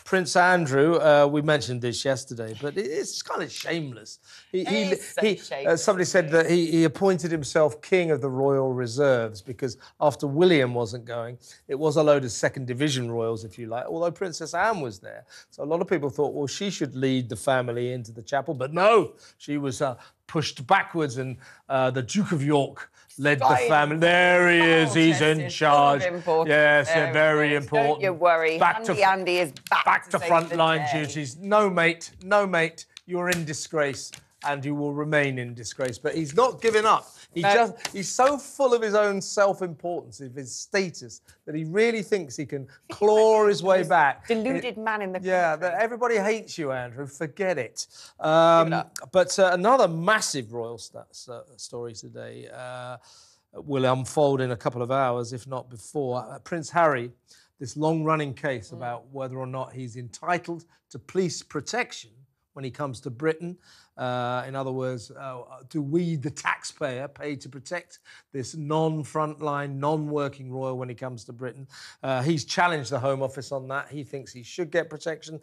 Prince Andrew, we mentioned this yesterday, but it's kind of shameless. Shameless, somebody said that he appointed himself king of the royal reserves because after William wasn't going, it was a load of second division royals, if you like, although Princess Anne was there. So a lot of people thought, well, she should lead the family into the chapel, but no, she was pushed backwards, and the Duke of York led the family. There he is. He's in charge. Yes, very important. Don't you worry. Andy is back to frontline duties. No, mate. No, mate. You're in disgrace, and you will remain in disgrace. But he's not giving up. He's so full of his own self-importance, of his status, that he really thinks he can claw his way back. Deluded man in the country. Yeah, everybody hates you, Andrew. Forget it. But another massive royal story today will unfold in a couple of hours, if not before. Prince Harry, this long-running case about whether or not he's entitled to police protection when he comes to Britain. In other words, do we, the taxpayer, pay to protect this non-frontline, non-working royal when he comes to Britain? He's challenged the Home Office on that. He thinks he should get protection.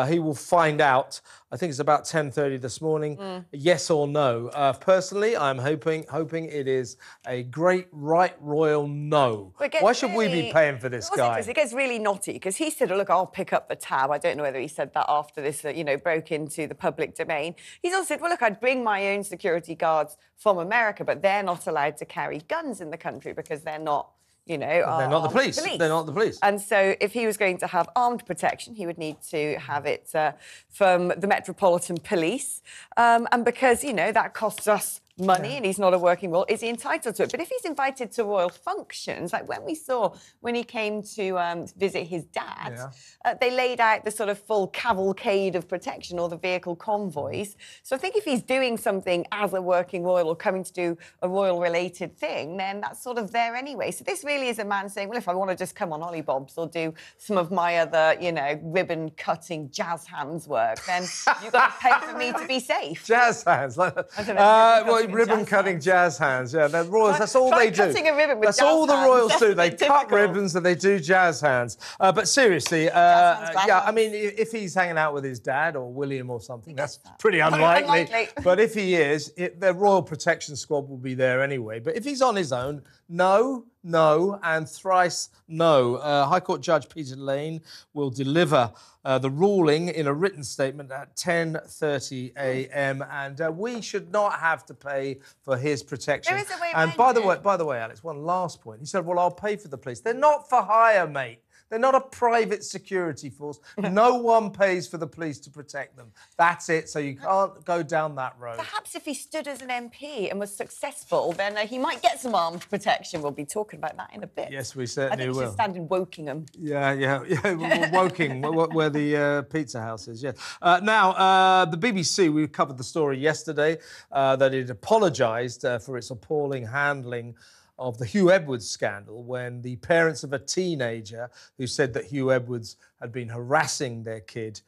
He will find out. I think it's about 10:30 this morning. Yes or no? Personally, I'm hoping it is a great right royal no. Why should we be paying for this guy? It gets really knotty because he said, oh, look, I'll pick up the tab. I don't know whether he said that after this, broke into the public domain. He's also said, well, look, I'd bring my own security guards from America, but they're not allowed to carry guns in the country because they're not, they're not the police. They're not the police. And so if he was going to have armed protection, he would need to have it from the Metropolitan Police. And because, that costs us money and he's not a working royal, is he entitled to it? But if he's invited to royal functions, like when he came to visit his dad, they laid out the sort of full cavalcade of protection, or the vehicle convoys. So I think if he's doing something as a working royal or coming to do a royal-related thing, then that's sort of there anyway. So this really is a man saying, well, if I want to just come on Hollybobs or do some of my other, ribbon-cutting jazz hands work, then you've got to pay for me to be safe. Jazz hands? I don't know. Ribbon-cutting jazz hands, yeah. The royals, that's all they do. Cutting a ribbon with that's all the royals do. They cut ribbons and they do jazz hands. But seriously, I mean, if he's hanging out with his dad or William or something, that's pretty unlikely. But if he is, the Royal Protection Squad will be there anyway. But if he's on his own, no, and thrice no. High Court Judge Peter Lane will deliver the ruling in a written statement at 10:30 a.m. and we should not have to pay for his protection. There is a way and by the way, Alex, one last point. He said, well, I'll pay for the police. They're not for hire, mate. They're not a private security force. No one pays for the police to protect them. That's it, so you can't go down that road. Perhaps if he stood as an MP and was successful, then he might get some armed protection. We'll be talking about that in a bit. Yes, we certainly will. I think he should stand in Wokingham. Yeah, Woking, where the pizza house is, yeah. Now, the BBC, we covered the story yesterday, that it apologised for its appalling handling of the Hugh Edwards scandal, when the parents of a teenager who said that Hugh Edwards had been harassing their kid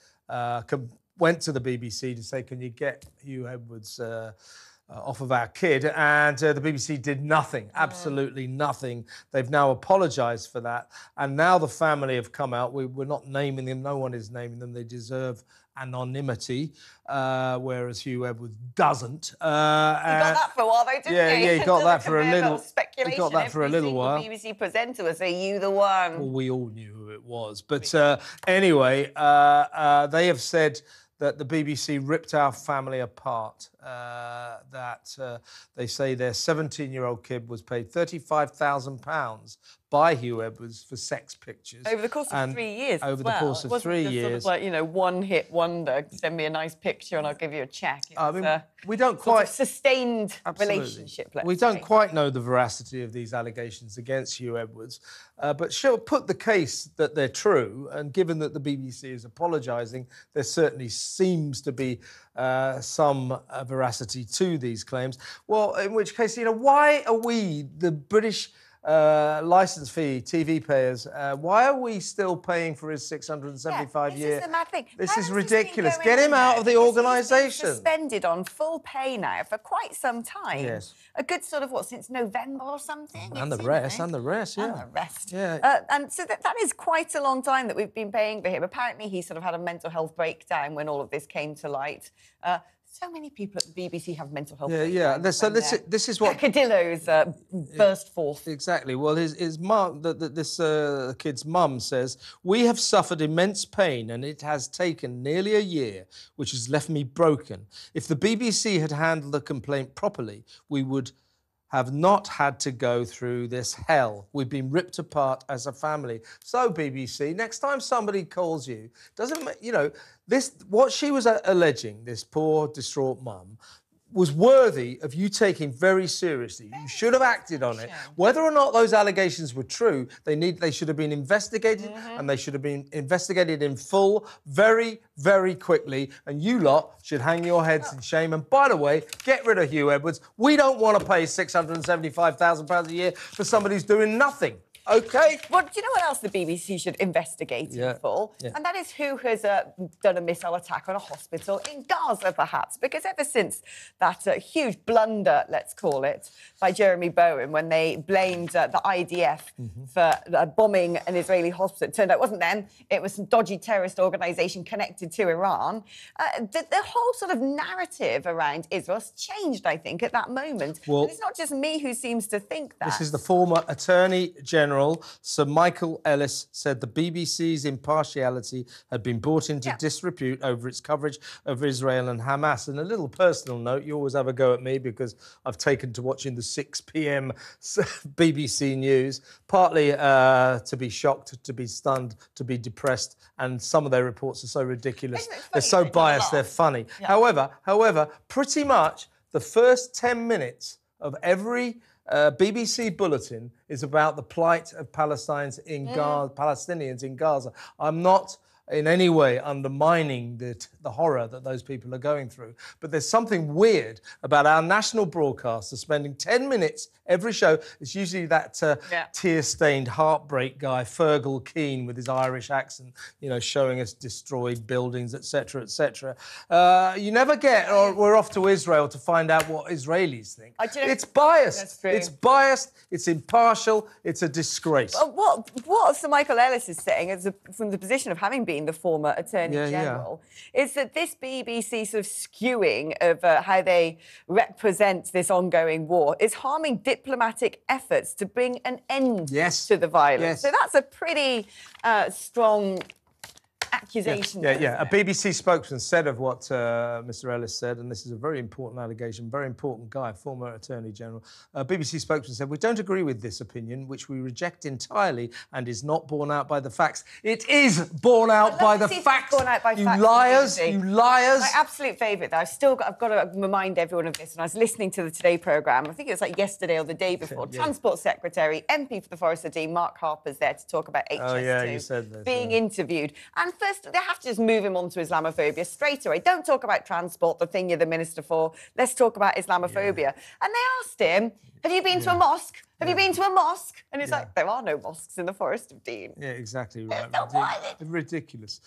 went to the BBC to say, can you get Hugh Edwards off of our kid? And the BBC did nothing, absolutely nothing. They've now apologised for that. And now the family have come out. We're not naming them. No one is naming them. They deserve anonymity, whereas Hugh Edwards doesn't. He got that for a while, though, didn't he? Yeah, he got that for a little. Speculation. He got that for a little while. BBC presenter would say, "You the one." Well, we all knew who it was, but anyway, they have said that the BBC ripped our family apart. They say their 17-year-old kid was paid £35,000 by Hugh Edwards for sex pictures. Over the course of 3 years Over the course of 3 years. Sort of like, one-hit wonder, send me a nice picture and I'll give you a check. We don't quite... sustained relationship, We don't quite know the veracity of these allegations against Hugh Edwards, but she'll put the case that they're true, and given that the BBC is apologising, there certainly seems to be some veracity to these claims. Well, in which case, why are we, the British license fee, TV payers. Why are we still paying for his 675 year? This is the mad thing. This How is long has this been ridiculous. going Get him on out now? of the Because he's been organisation. suspended on full pay now for quite some time. Yes. A good sort of, what, since November or something? And the rest, yeah. And the rest. Yeah. And so that is quite a long time that we've been paying for him. Apparently, he sort of had a mental health breakdown when all of this came to light. So many people at the BBC have mental health breakdowns. Yeah. So this is what peccadillos burst forth. Exactly. Well, his mum, this kid's mum says, "We have suffered immense pain, and it has taken nearly a year, which has left me broken. If the BBC had handled the complaint properly, we would have not had to go through this hell. We've been ripped apart as a family." So, BBC, next time somebody calls you, what she was alleging, this poor, distraught mum, was worthy of you taking very seriously. You should have acted on it. Whether or not those allegations were true, they should have been investigated, and they should have been investigated in full, very, very quickly. And you lot should hang your heads in shame. And by the way, get rid of Hugh Edwards. We don't want to pay £675,000 a year for somebody who's doing nothing. OK? Well, do you know what else the BBC should investigate in full? Yeah. And that is who has done a missile attack on a hospital in Gaza, perhaps. Because ever since that huge blunder, let's call it, by Jeremy Bowen, when they blamed the IDF for bombing an Israeli hospital, it turned out it wasn't them, it was some dodgy terrorist organisation connected to Iran. The whole sort of narrative around Israel's changed, I think, at that moment. Well, and it's not just me who seems to think that. This is the former Attorney General, Sir Michael Ellis, said the BBC's impartiality had been brought into disrepute over its coverage of Israel and Hamas. And a little personal note, you always have a go at me because I've taken to watching the 6 p.m. BBC News, partly to be shocked, to be stunned, to be depressed, and some of their reports are so ridiculous. They're so biased, they're funny. Yeah. However, pretty much the first 10 minutes of every BBC bulletin is about the plight of Palestinians in Gaza. I'm not in any way undermining the horror that those people are going through. But there's something weird about our national broadcaster spending 10 minutes every show. It's usually that tear-stained heartbreak guy, Fergal Keane, with his Irish accent, showing us destroyed buildings, etc., etc. You never get, or we're off to Israel to find out what Israelis think. It's biased. That's true. It's biased. It's impartial. It's a disgrace. What Sir Michael Ellis is saying, from the position of having been the former Attorney General, is that this BBC sort of skewing of how they represent this ongoing war is harming diplomatic efforts to bring an end to the violence. So that's a pretty strong accusation. A BBC spokesman said of what Mr. Ellis said, and this is a very important allegation, very important guy, former Attorney General. BBC spokesman said, "We don't agree with this opinion, which we reject entirely and is not borne out by the facts." It is borne out by the facts. You liars, you liars. My absolute favourite, though, I've got to remind everyone of this, and I was listening to the Today programme, I think it was like yesterday or the day before, Transport Secretary, MP for the Forest of Dean, Mark Harper's there to talk about HS2 you said this, being interviewed. And first, they have to just move him on to Islamophobia straight away. Don't talk about transport, the thing you're the minister for. Let's talk about Islamophobia. And they asked him, "Have you been to a mosque? Have you been to a mosque?" And he's like, "There are no mosques in the Forest of Dean." Yeah, exactly right. Ridiculous.